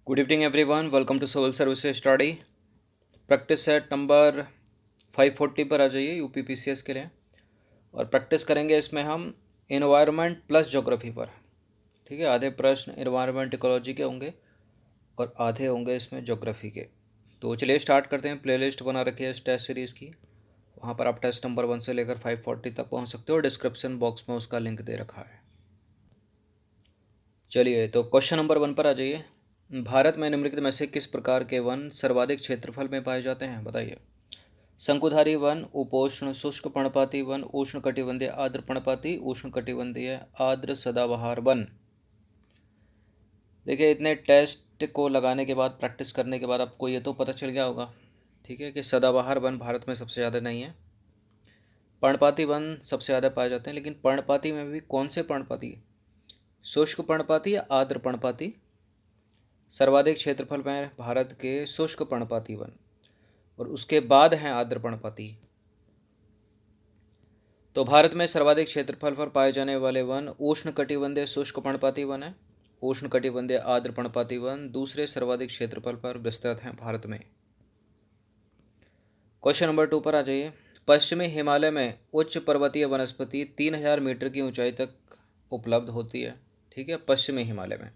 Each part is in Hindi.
Good evening everyone, welcome to civil services study. Practice set number 540 पर आ जाइए यूपीपीसीएस के लिए। और प्रैक्टिस करेंगे इसमें हम इन्वायरमेंट प्लस ज्योग्राफी पर। ठीक है, आधे प्रश्न इन्वायरमेंट इकोलॉजी के होंगे और आधे होंगे इसमें ज्योग्राफी के। तो चलिए स्टार्ट करते हैं। प्लेलिस्ट बना रखी है इस टेस्ट सीरीज़ की, वहाँ पर आप टेस्ट नंबर 1 से लेकर 540 तक पहुँच सकते हो। डिस्क्रिप्शन बॉक्स में उसका लिंक दे रखा है। चलिए तो क्वेश्चन नंबर 1 पर आ जाइए। भारत में निम्नलिखित में से किस प्रकार के वन सर्वाधिक क्षेत्रफल में पाए जाते हैं, बताइए। शंकुधारी वन, उपोष्ण शुष्क पर्णपाती वन, उष्णकटिबंधीय आर्द्र पर्णपाती, उष्णकटिबंधीय आर्द्र सदाबहार वन। देखिए, इतने टेस्ट को लगाने के बाद, प्रैक्टिस करने के बाद आपको ये तो पता चल गया होगा, ठीक है, कि सदाबहार वन भारत में सबसे ज़्यादा नहीं है। पर्णपाती वन सबसे ज़्यादा पाए जाते हैं, लेकिन पर्णपाती में भी कौन से पर्णपाती? शुष्क पर्णपाती या आर्द्र पर्णपाती? सर्वाधिक क्षेत्रफल में भारत के शुष्क पर्णपाती वन, और उसके बाद हैं आर्द्र पर्णपाती। तो भारत में सर्वाधिक क्षेत्रफल पर पाए जाने वाले वन उष्णकटिबंधीय शुष्क पर्णपाती वन है। उष्णकटिबंधीय आर्द्र पर्णपाती वन दूसरे सर्वाधिक क्षेत्रफल पर विस्तृत हैं भारत में। क्वेश्चन नंबर 2 पर आ जाइए। पश्चिमी हिमालय में उच्च पर्वतीय वनस्पति 3000 मीटर की ऊंचाई तक उपलब्ध होती है। ठीक है, पश्चिमी हिमालय में।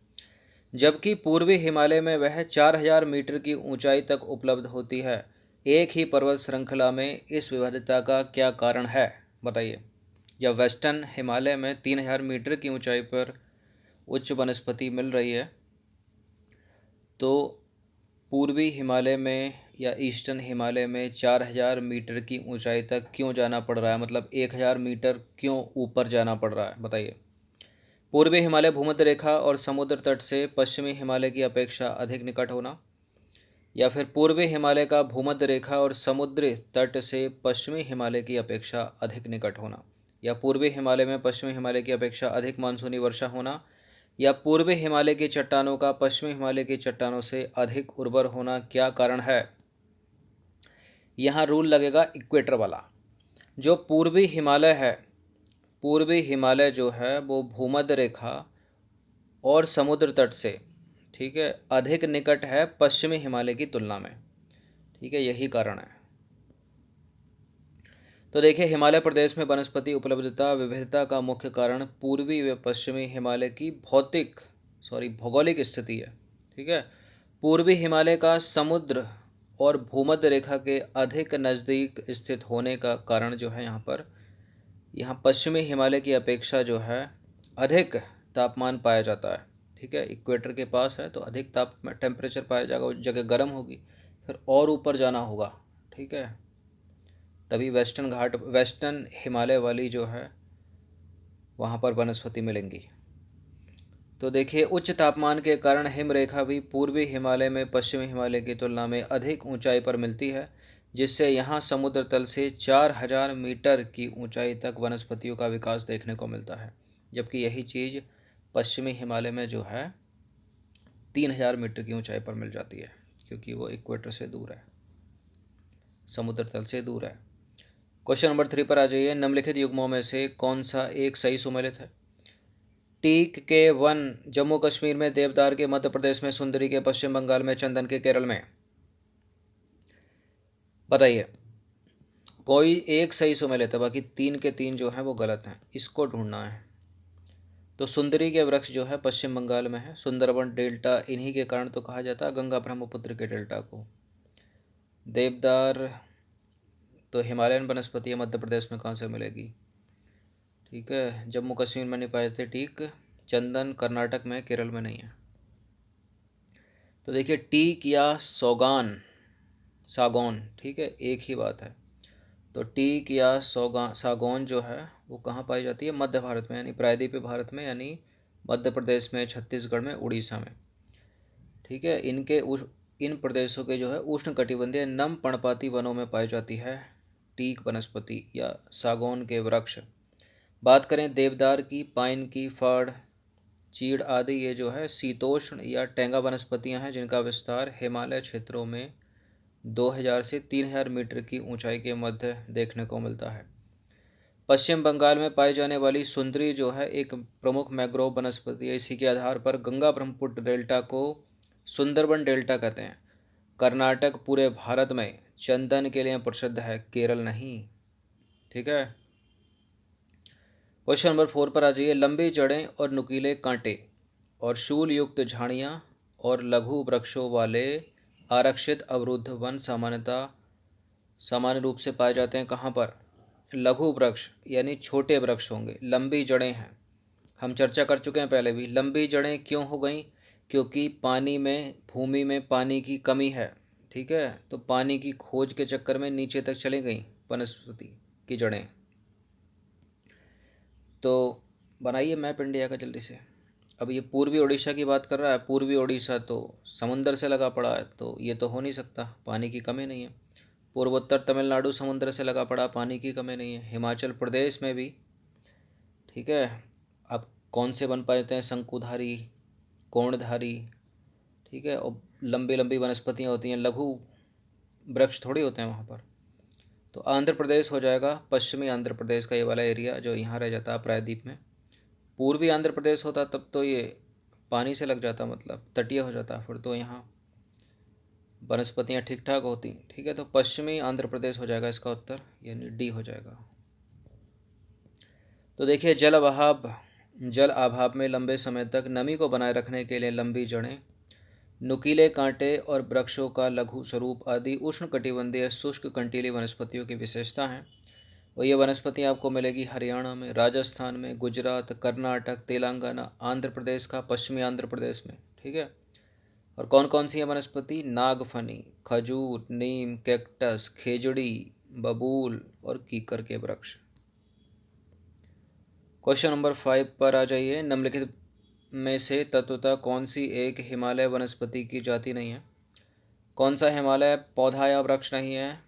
जबकि पूर्वी हिमालय में वह 4000 मीटर की ऊंचाई तक उपलब्ध होती है। एक ही पर्वत श्रृंखला में इस विविधता का क्या कारण है, बताइए। जब वेस्टर्न हिमालय में 3000 मीटर की ऊंचाई पर उच्च वनस्पति मिल रही है, तो पूर्वी हिमालय में या ईस्टर्न हिमालय में 4000 मीटर की ऊंचाई तक क्यों जाना पड़ रहा है, मतलब 1000 मीटर क्यों ऊपर जाना पड़ रहा है, बताइए। पूर्वी हिमालय भूमध्य रेखा और समुद्र तट से पश्चिमी हिमालय की अपेक्षा अधिक निकट होना, या फिर पूर्वी हिमालय का भूमध्य रेखा और समुद्री तट से पश्चिमी हिमालय की अपेक्षा अधिक निकट होना, या पूर्वी हिमालय में पश्चिमी हिमालय की अपेक्षा अधिक मानसूनी वर्षा होना, या पूर्वी हिमालय की चट्टानों का पश्चिमी हिमालय की चट्टानों से अधिक उर्वर होना, क्या कारण है। यहाँ रूल लगेगा इक्वेटर वाला। जो पूर्वी हिमालय है, पूर्वी हिमालय जो है वो भूमध्य रेखा और समुद्र तट से, ठीक है, अधिक निकट है पश्चिमी हिमालय की तुलना में। ठीक है, यही कारण है। तो देखिए, हिमालय प्रदेश में वनस्पति उपलब्धता विविधता का मुख्य कारण पूर्वी व पश्चिमी हिमालय की भौगोलिक स्थिति है। ठीक है, पूर्वी हिमालय का समुद्र और भूमध्य रेखा के अधिक नज़दीक स्थित होने का कारण जो है, यहाँ पश्चिमी हिमालय की अपेक्षा जो है अधिक तापमान पाया जाता है। ठीक है, इक्वेटर के पास है तो अधिक टेम्परेचर पाया जाएगा, उस जगह गर्म होगी, फिर और ऊपर जाना होगा। ठीक है, तभी वेस्टर्न हिमालय वाली जो है वहाँ पर वनस्पति मिलेंगी। तो देखिए, उच्च तापमान के कारण हिमरेखा भी पूर्वी हिमालय में पश्चिमी हिमालय की तुलना में अधिक ऊंचाई पर मिलती है, जिससे यहाँ समुद्र तल से 4000 मीटर की ऊंचाई तक वनस्पतियों का विकास देखने को मिलता है। जबकि यही चीज़ पश्चिमी हिमालय में जो है 3000 मीटर की ऊंचाई पर मिल जाती है, क्योंकि वो इक्वेटर से दूर है, समुद्र तल से दूर है। क्वेश्चन नंबर 3 पर आ जाइए। निम्नलिखित युग्मों में से कौन सा एक सही सुमेलित है। टीक के वन जम्मू कश्मीर में, देवदार के मध्य प्रदेश में, सुंदरी के पश्चिम बंगाल में, चंदन के केरल में, बताइए। कोई एक सही सुमेलित है, बाकी 3 के 3 जो हैं वो गलत हैं, इसको ढूंढना है। तो सुंदरी के वृक्ष जो है पश्चिम बंगाल में है। सुंदरबन डेल्टा इन्हीं के कारण तो कहा जाता है गंगा ब्रह्मपुत्र के डेल्टा को। देवदार तो हिमालयन वनस्पति है, मध्य प्रदेश में कहाँ से मिलेगी। ठीक है, जम्मू कश्मीर में नहीं पाए थे। ठीक, चंदन कर्नाटक में, केरल में नहीं है। तो देखिए, टीक या सागौन, ठीक है, एक ही बात है। तो टीक या सागौन जो है वो कहाँ पाई जाती है, मध्य भारत में, यानी प्रायद्वीपीय भारत में, यानी मध्य प्रदेश में, छत्तीसगढ़ में, उड़ीसा में। ठीक है, इन प्रदेशों के जो है उष्णकटिबंधीय नम पर्णपाती वनों में पाई जाती है टीक वनस्पति या सागौन के वृक्ष। बात करें देवदार की, पाइन की, फड़, चीड़ आदि, ये जो है शीतोष्ण या टेंगा वनस्पतियां हैं, जिनका विस्तार हिमालय क्षेत्रों में 2000 से 3000 मीटर की ऊंचाई के मध्य देखने को मिलता है। पश्चिम बंगाल में पाई जाने वाली सुंदरी जो है एक प्रमुख मैंग्रोव वनस्पति है। इसी के आधार पर गंगा ब्रह्मपुत्र डेल्टा को सुंदरबन डेल्टा कहते हैं। कर्नाटक पूरे भारत में चंदन के लिए प्रसिद्ध है, केरल नहीं। ठीक है। क्वेश्चन नंबर 4 पर आ जाइए। लंबी जड़ें और नुकीले कांटे और शूल युक्त झाड़ियाँ और लघु वृक्षों वाले आरक्षित अवरुद्ध वन सामान्य रूप से पाए जाते हैं कहाँ पर? लघु वृक्ष यानी छोटे वृक्ष होंगे। लंबी जड़ें हैं, हम चर्चा कर चुके हैं पहले भी। लंबी जड़ें क्यों हो गई? क्योंकि पानी में, भूमि में पानी की कमी है। ठीक है, तो पानी की खोज के चक्कर में नीचे तक चली गई वनस्पति की जड़ें। तो बनाइए मैप इंडिया का जल्दी से। अब ये पूर्वी उड़ीसा की बात कर रहा है। पूर्वी उड़ीसा तो समुंदर से लगा पड़ा है, तो ये तो हो नहीं सकता, पानी की कमी नहीं है। पूर्वोत्तर तमिलनाडु समुद्र से लगा पड़ा, पानी की कमी नहीं है। हिमाचल प्रदेश में भी, ठीक है। अब कौन से बन पाते हैं? शंकुधारी, कोणधारी, ठीक है। और लंबी लंबी वनस्पतियाँ होती हैं, लघु वृक्ष थोड़ी होते हैं वहाँ पर। तो आंध्र प्रदेश हो जाएगा, पश्चिमी आंध्र प्रदेश का ये वाला एरिया जो यहाँ रह जाता है प्रायद्वीप में। पूर्वी आंध्र प्रदेश होता तब तो ये पानी से लग जाता, मतलब तटीय हो जाता, फिर तो यहाँ वनस्पतियाँ ठीक ठाक होती। ठीक है, तो पश्चिमी आंध्र प्रदेश हो जाएगा इसका उत्तर, यानी डी हो जाएगा। तो देखिए, जल अभाव में लंबे समय तक नमी को बनाए रखने के लिए लंबी जड़ें, नुकीले कांटे और वृक्षों का लघु स्वरूप आदि उष्णकटिबंधीय शुष्क कंटीली वनस्पतियों की विशेषता हैं। और ये वनस्पति आपको मिलेगी हरियाणा में, राजस्थान में, गुजरात, कर्नाटक, तेलंगाना, आंध्र प्रदेश का पश्चिमी आंध्र प्रदेश में। ठीक है। और कौन कौन सी है वनस्पति? नागफनी, खजूर, नीम, कैक्टस, खेजड़ी, बबूल और कीकर के वृक्ष। क्वेश्चन नंबर 5 पर आ जाइए। निम्नलिखित में से तत्वतः कौन सी एक हिमालय वनस्पति की जाति नहीं है? कौन सा हिमालय पौधा या वृक्ष नहीं है?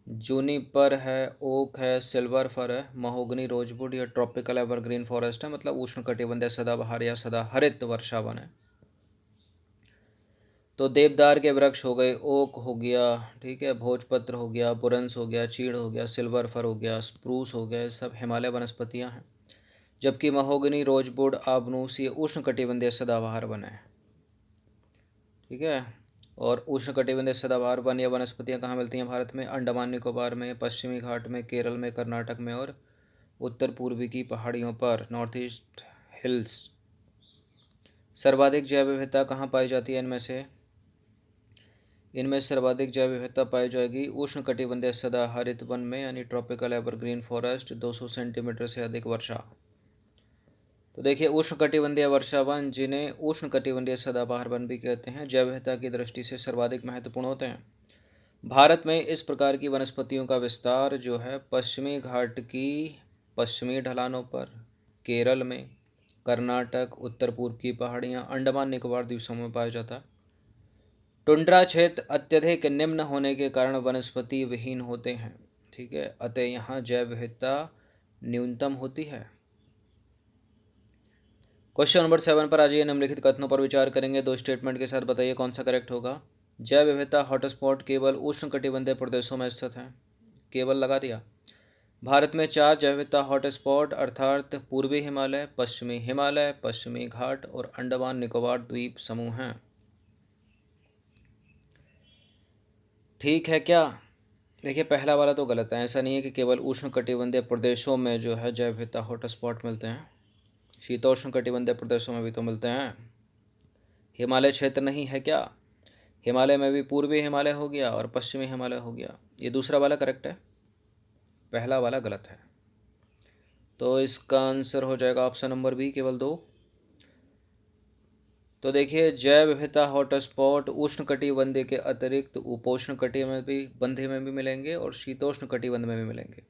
जूनिपर है, ओक है, सिल्वर फर है, महोगनी, रोजवुड या ट्रॉपिकल एवरग्रीन फॉरेस्ट है, मतलब उष्णकटिबंधीय सदाबहार या सदाहरित वर्षावन है। तो देवदार के वृक्ष हो गए, ओक हो गया, ठीक है, भोजपत्र हो गया, बुरंस हो गया, चीड़ हो गया, सिल्वर फर हो गया, स्प्रूस हो गया, सब हिमालय वनस्पतियां हैं। जबकि महोगनी, रोजवुड, आबनूस ये उष्णकटिबंधीय सदाबहार वन है। ठीक है। और उष्णकटिबंधीय सदाबहार वन या वनस्पतियां कहाँ मिलती हैं भारत में? अंडमान निकोबार में, पश्चिमी घाट में, केरल में, कर्नाटक में और उत्तर पूर्वी की पहाड़ियों पर, नॉर्थ ईस्ट हिल्स। सर्वाधिक जैव विविधता कहाँ पाई जाती है इनमें से? इनमें सर्वाधिक जैव विविधता पाई जाएगी उष्णकटिबंधीय सदाहरित वन में, यानी ट्रॉपिकल एवरग्रीन फॉरेस्ट, 200 सेंटीमीटर से अधिक वर्षा। तो देखिए, उष्णकटिबंधीय वर्षा वन, जिन्हें उष्णकटिबंधीय सदाबहार वन भी कहते हैं, जैव विविधता की दृष्टि से सर्वाधिक महत्वपूर्ण होते हैं। भारत में इस प्रकार की वनस्पतियों का विस्तार जो है पश्चिमी घाट की पश्चिमी ढलानों पर, केरल में, कर्नाटक, उत्तर पूर्व की पहाड़ियाँ, अंडमान निकोबार द्वीप समूह में पाया जाता है। टुंड्रा क्षेत्र अत्यधिक निम्न होने के कारण वनस्पति विहीन होते हैं। ठीक है, अतः यहाँ जैव विविधता न्यूनतम होती है। क्वेश्चन नंबर 7 पर आ जाइए। निम्नलिखित कथनों पर विचार करेंगे, दो स्टेटमेंट के साथ बताइए कौन सा करेक्ट होगा। जैव विविधता हॉटस्पॉट केवल उष्णकटिबंधीय प्रदेशों में स्थित है, केवल लगा दिया। भारत में 4 जैव विविधता हॉटस्पॉट अर्थात पूर्वी हिमालय, पश्चिमी घाट और अंडमान निकोबार द्वीप समूह हैं। ठीक है क्या? देखिए, पहला वाला तो गलत है। ऐसा नहीं है कि केवल उष्णकटिबंधीय प्रदेशों में जो है जैव विविधता हॉटस्पॉट मिलते हैं, शीतोष्ण कटिबंधीय प्रदेशों में भी तो मिलते हैं। हिमालय क्षेत्र नहीं है क्या? हिमालय में भी पूर्वी हिमालय हो गया और पश्चिमी हिमालय हो गया। ये दूसरा वाला करेक्ट है, पहला वाला गलत है। तो इसका आंसर हो जाएगा ऑप्शन नंबर बी, केवल 2। तो देखिए, जैव विविधता हॉटस्पॉट उष्णकटिबंधीय के अतिरिक्त उपोष्ण कटिबंधीय में भी मिलेंगे और शीतोष्ण कटिबंध में भी मिलेंगे।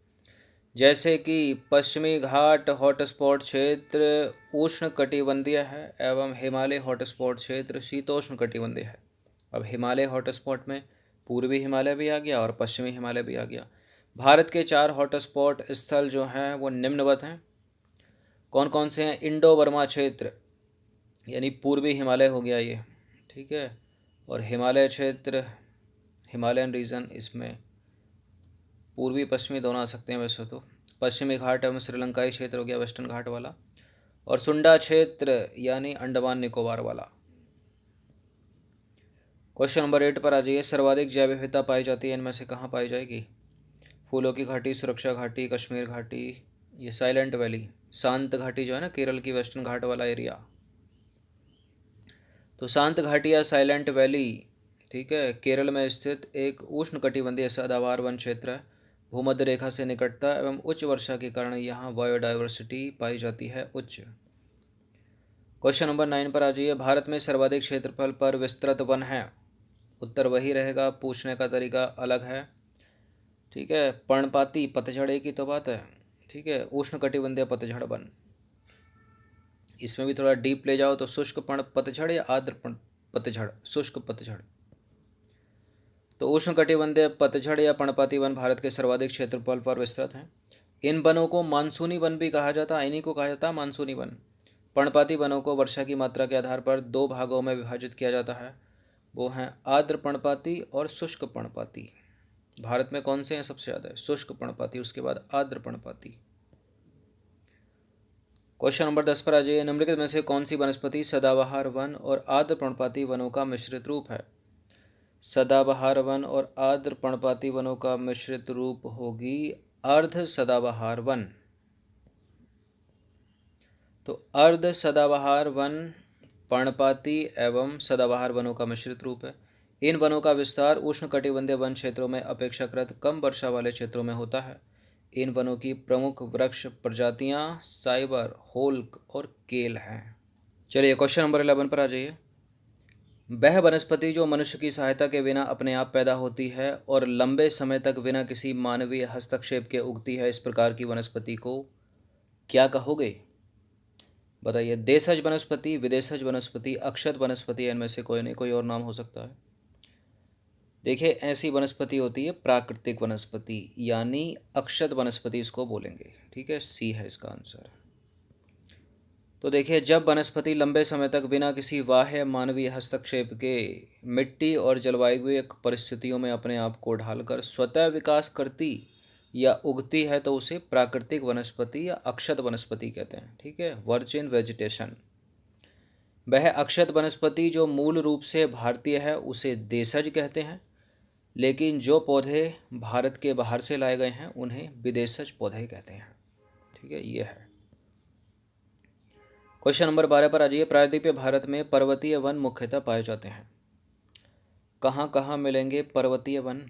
जैसे कि पश्चिमी घाट हॉटस्पॉट क्षेत्र उष्ण कटिबंधीय है एवं हिमालय हॉटस्पॉट क्षेत्र शीतोष्ण कटिबंधीय है। अब हिमालय हॉटस्पॉट में पूर्वी हिमालय भी आ गया और पश्चिमी हिमालय भी आ गया। भारत के 4 हॉटस्पॉट स्थल जो हैं वो निम्नवत हैं। कौन कौन से हैं? इंडो बर्मा क्षेत्र, यानी पूर्वी हिमालय हो गया ये, ठीक है। और हिमालय क्षेत्र, हिमालयन रीजन, इसमें पूर्वी पश्चिमी दोनों आ सकते हैं वैसे तो। पश्चिमी घाट एवं श्रीलंकाई क्षेत्र हो गया, वेस्टर्न घाट वाला। और सुंडा क्षेत्र यानी अंडमान निकोबार वाला। क्वेश्चन नंबर 8 पर आ जाइए। सर्वाधिक जैव विविधता पाई जाती है, इनमें से कहाँ पाई जाएगी? फूलों की घाटी, सुरक्षा घाटी, कश्मीर घाटी, ये साइलेंट वैली, शांत घाटी जो है ना, केरल की वेस्टर्न घाट वाला एरिया। तो शांत घाटी या साइलेंट वैली, ठीक है, केरल में स्थित एक उष्णकटिबंधीय सदाबहार वन क्षेत्र है। भूमध्य रेखा से निकटता एवं उच्च वर्षा के कारण यहाँ बायोडाइवर्सिटी पाई जाती है उच्च। क्वेश्चन नंबर 9 पर आ जाइए। भारत में सर्वाधिक क्षेत्रफल पर विस्तृत वन है। उत्तर वही रहेगा, पूछने का तरीका अलग है, ठीक है। पर्णपाती पतझड़ की तो बात है, ठीक है, उष्णकटिबंधीय पतझड़ वन। इसमें भी थोड़ा डीप ले जाओ तो शुष्क पर्ण पतझड़ या आर्द्र पतझड़, शुष्क पतझड़। तो उष्णकटिबंधीय पतझड़ या पर्णपाती वन भारत के सर्वाधिक क्षेत्रफल पर विस्तृत हैं। इन वनों को मानसूनी वन भी कहा जाता है, इन्हीं को कहा जाता है मानसूनी वन। पर्णपाती वनों को वर्षा की मात्रा के आधार पर दो भागों में विभाजित किया जाता है, वो हैं आर्द्र पर्णपाती और शुष्क पर्णपाती। भारत में कौन से हैं सबसे ज़्यादा? शुष्क पर्णपाती, उसके बाद आर्द्र पर्णपाती। क्वेश्चन नंबर 10 पर आ जाइए। निम्नलिखित में से कौन सी वनस्पति सदाबहार वन और आर्द्र पर्णपाती वनों का मिश्रित रूप है? सदाबहार वन और आर्द्र पर्णपाती वनों का मिश्रित रूप होगी अर्ध सदाबहार वन। तो अर्ध सदाबहार वन पर्णपाती एवं सदाबहार वनों का मिश्रित रूप है। इन वनों का विस्तार उष्णकटिबंधीय वन क्षेत्रों में अपेक्षाकृत कम वर्षा वाले क्षेत्रों में होता है। इन वनों की प्रमुख वृक्ष प्रजातियां साइबर, होल्क और केल हैं। चलिए क्वेश्चन नंबर 11 पर आ जाइए। वह वनस्पति जो मनुष्य की सहायता के बिना अपने आप पैदा होती है और लंबे समय तक बिना किसी मानवीय हस्तक्षेप के उगती है, इस प्रकार की वनस्पति को क्या कहोगे? बताइए। देशज वनस्पति, विदेशज वनस्पति, अक्षत वनस्पति, इनमें से कोई नहीं कोई और नाम हो सकता है। देखिए, ऐसी वनस्पति होती है प्राकृतिक वनस्पति, यानी अक्षत वनस्पति इसको बोलेंगे, ठीक है। सी है इसका आंसर। तो देखिए, जब वनस्पति लंबे समय तक बिना किसी बाह्य मानवीय हस्तक्षेप के मिट्टी और जलवायु परिस्थितियों में अपने आप को ढालकर स्वतः विकास करती या उगती है, तो उसे प्राकृतिक वनस्पति या अक्षत वनस्पति कहते हैं, ठीक है। Virgin vegetation. वह अक्षत वनस्पति जो मूल रूप से भारतीय है उसे देशज कहते हैं, लेकिन जो पौधे भारत के बाहर से लाए गए हैं उन्हें विदेशज पौधे कहते हैं, ठीक है। ये है। क्वेश्चन नंबर 12 पर आ जाइए। प्रायद्वीपीय भारत में पर्वतीय वन मुख्यतः पाए जाते हैं। कहाँ कहाँ मिलेंगे पर्वतीय वन?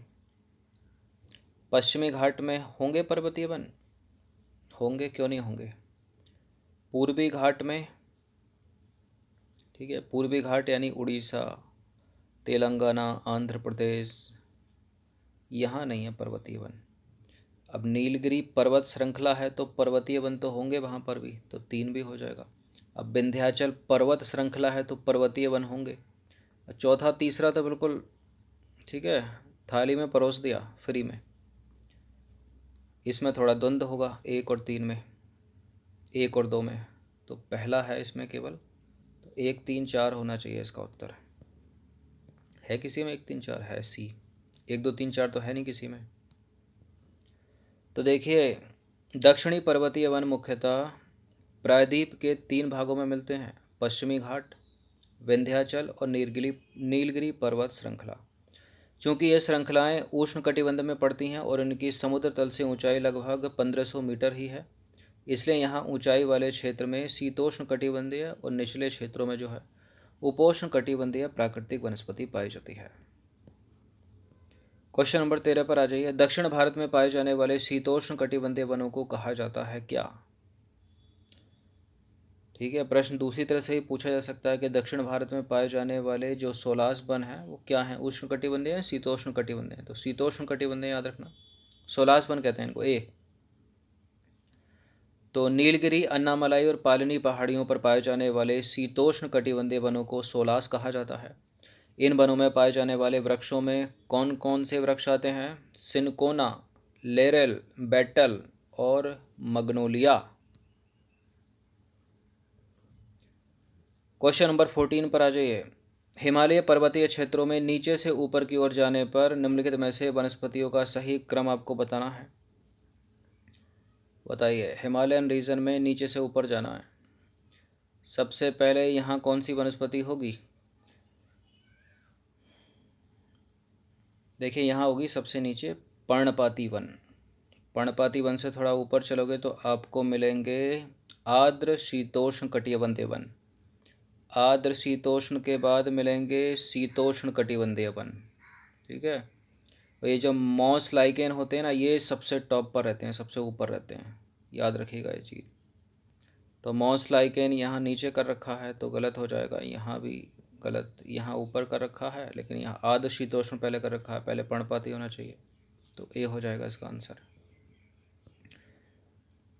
पश्चिमी घाट में होंगे पर्वतीय वन, होंगे, क्यों नहीं होंगे। पूर्वी घाट में, ठीक है, पूर्वी घाट यानी उड़ीसा, तेलंगाना, आंध्र प्रदेश, यहाँ नहीं है पर्वतीय वन। अब नीलगिरी पर्वत श्रृंखला है तो पर्वतीय वन तो होंगे वहाँ पर भी, तो 3 भी हो जाएगा। अब विंध्याचल पर्वत श्रृंखला है तो पर्वतीय वन होंगे। चौथा तीसरा तो बिल्कुल, ठीक है, थाली में परोस दिया फ्री में। इसमें थोड़ा द्वंद्व होगा 1 और 3 में, 1 और 2 में। तो पहला है इसमें केवल, तो 1 3 4 होना चाहिए इसका उत्तर। है किसी में 1 3 4? है सी। 1 2 3 4 तो है नहीं किसी में। तो देखिए, दक्षिणी पर्वतीय वन मुख्यतः प्रायद्वीप के 3 भागों में मिलते हैं, पश्चिमी घाट, विंध्याचल और नीलगिरी पर्वत श्रृंखला। चूँकि ये श्रृंखलाएँ उष्णकटिबंध में पड़ती हैं और इनकी समुद्र तल से ऊंचाई लगभग 1500 मीटर ही है, इसलिए यहाँ ऊंचाई वाले क्षेत्र में शीतोष्ण कटिबंधीय और निचले क्षेत्रों में जो है उपोष्ण कटिबंधीय प्राकृतिक वनस्पति पाई जाती है। क्वेश्चन नंबर 13 पर आ जाइए। दक्षिण भारत में पाए जाने वाले शीतोष्ण कटिबंधीय वनों को कहा जाता है क्या? ठीक है, प्रश्न दूसरी तरह से ही पूछा जा सकता है कि दक्षिण भारत में पाए जाने वाले जो 16 वन हैं वो क्या हैं, उष्ण कटिबंधीय हैं, शीतोष्ण कटिबंधीय हैं? तो शीतोष्ण कटिबंधीय याद रखना, 16 वन कहते हैं इनको। ए तो नीलगिरी, अन्नामलाई और पालनी पहाड़ियों पर पाए जाने वाले शीतोष्ण कटिबंधीय वनों को सोलास कहा जाता है। इन वनों में पाए जाने वाले वृक्षों में कौन कौन से वृक्ष आते हैं? सिनकोना, लेरेल, बेटल और मग्नोलिया। क्वेश्चन नंबर 14 पर आ जाइए। हिमालय पर्वतीय क्षेत्रों में नीचे से ऊपर की ओर जाने पर निम्नलिखित में से वनस्पतियों का सही क्रम आपको बताना है। बताइए, हिमालयन रीजन में नीचे से ऊपर जाना है, सबसे पहले यहाँ कौन सी वनस्पति होगी? देखिए यहाँ होगी सबसे नीचे पर्णपाती वन। पर्णपाती वन से थोड़ा ऊपर चलोगे तो आपको मिलेंगे आर्द्र शीतोष्ण कटिबंधीय वन। आर्द्र शीतोष्ण के बाद मिलेंगे शीतोष्ण कटिबंधीय वन। ठीक है। और ये जो मॉस लाइकेन होते हैं ना, ये सबसे टॉप पर रहते हैं, सबसे ऊपर रहते हैं, याद रखिएगा ये चीज़। तो मॉस लाइकेन यहाँ नीचे कर रखा है तो गलत हो जाएगा, यहाँ भी गलत, यहाँ ऊपर कर रखा है लेकिन यहाँ आर्द्र शीतोष्ण पहले कर रखा है, पहले पर्णपाती होना चाहिए, तो ए हो जाएगा इसका आंसर।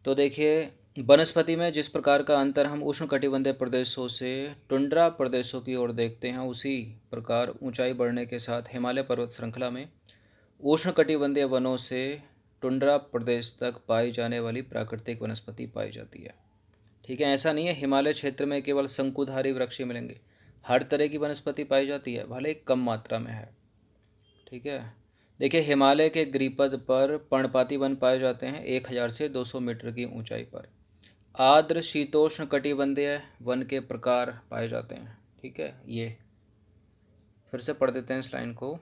तो देखिए वनस्पति में जिस प्रकार का अंतर हम उष्णकटिबंधीय प्रदेशों से टुंड्रा प्रदेशों की ओर देखते हैं, उसी प्रकार ऊंचाई बढ़ने के साथ हिमालय पर्वत श्रृंखला में उष्णकटिबंधीय वनों से टुंड्रा प्रदेश तक पाई जाने वाली प्राकृतिक वनस्पति पाई जाती है। ठीक है, ऐसा नहीं है हिमालय क्षेत्र में केवल शंकुधारी वृक्ष ही मिलेंगे, हर तरह की वनस्पति पाई जाती है, भले ही कम मात्रा में है। ठीक है। देखिए हिमालय के गिरिपद पर पर्णपाती वन पाए जाते हैं 1000 से 200 मीटर की ऊंचाई पर। आर्द्र शीतोष्ण कटिबंधीय वन के प्रकार पाए जाते हैं। ठीक है, ये फिर से पढ़ देते हैं इस लाइन को।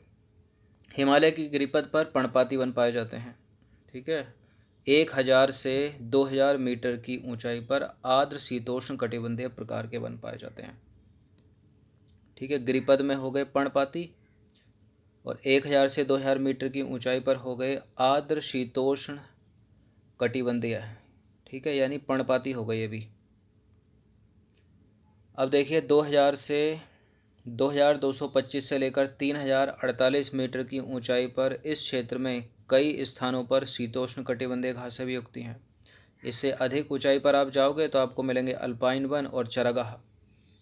हिमालय की गिरिपद पर पर्णपाती वन पाए जाते हैं। ठीक है, 1000 से 2000 मीटर की ऊंचाई पर आर्द्र शीतोष्ण कटिबंधीय प्रकार के वन पाए जाते हैं। ठीक है, गिरिपद में हो गए पर्णपाती और 1000 से 2000 मीटर की ऊंचाई पर हो गए आर्द्र शीतोष्ण कटिबंधीय। ठीक है, यानी पर्णपाती हो गए ये भी। अब देखिए 2225 से लेकर 3048 मीटर की ऊंचाई पर इस क्षेत्र में कई स्थानों पर शीतोष्ण कटिबंधीय घासें भी उगती हैं। इससे अधिक ऊंचाई पर आप जाओगे तो आपको मिलेंगे अल्पाइन वन और चरागाह।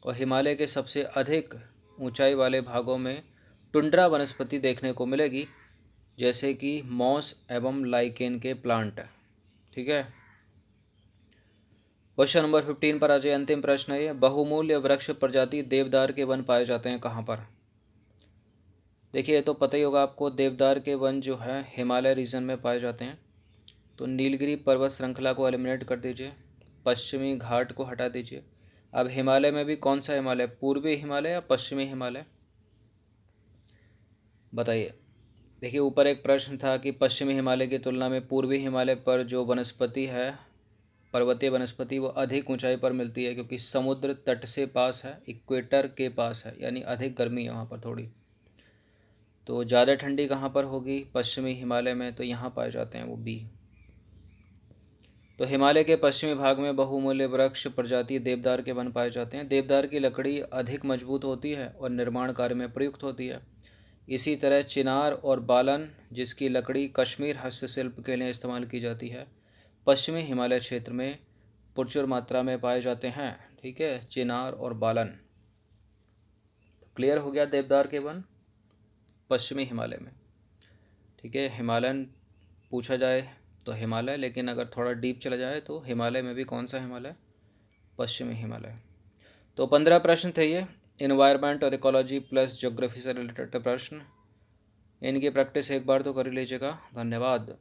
और हिमालय के सबसे अधिक ऊंचाई वाले भागों में टुंड्रा वनस्पति देखने को मिलेगी, जैसे कि मॉस एवं लाइकेन के प्लांट। ठीक है। क्वेश्चन नंबर 15 पर आ जाए, अंतिम प्रश्न है ये। बहुमूल्य वृक्ष प्रजाति देवदार के वन पाए जाते हैं कहाँ पर? देखिए ये तो पता ही होगा आपको, देवदार के वन जो है हिमालय रीजन में पाए जाते हैं। तो नीलगिरी पर्वत श्रृंखला को एलिमिनेट कर दीजिए, पश्चिमी घाट को हटा दीजिए। अब हिमालय में भी कौन सा हिमालय, पूर्वी हिमालय या पश्चिमी हिमालय, बताइए। देखिए ऊपर एक प्रश्न था कि पश्चिमी हिमालय की तुलना में पूर्वी हिमालय पर जो वनस्पति है, पर्वतीय वनस्पति, वो अधिक ऊंचाई पर मिलती है, क्योंकि समुद्र तट से पास है, इक्वेटर के पास है, यानी अधिक गर्मी है वहाँ पर थोड़ी। तो ज़्यादा ठंडी कहाँ पर होगी, पश्चिमी हिमालय में, तो यहाँ पाए जाते हैं वो बी। तो हिमालय के पश्चिमी भाग में बहुमूल्य वृक्ष प्रजाति देवदार के वन पाए जाते हैं। देवदार की लकड़ी अधिक मजबूत होती है और निर्माण कार्य में प्रयुक्त होती है। इसी तरह चिनार और बालन, जिसकी लकड़ी कश्मीर हस्तशिल्प के लिए इस्तेमाल की जाती है, पश्चिमी हिमालय क्षेत्र में प्रचुर मात्रा में पाए जाते हैं। ठीक है, चिनार और बालन। तो क्लियर हो गया देवदार के वन पश्चिमी हिमालय में। ठीक है, हिमालयन पूछा जाए तो हिमालय, लेकिन अगर थोड़ा डीप चला जाए तो हिमालय में भी कौन सा हिमालय, पश्चिमी हिमालय। तो 15 प्रश्न थे ये, इन्वायरमेंट और इकोलॉजी प्लस ज्योग्राफी से रिलेटेड प्रश्न। इनकी प्रैक्टिस एक बार तो कर लीजिएगा। धन्यवाद।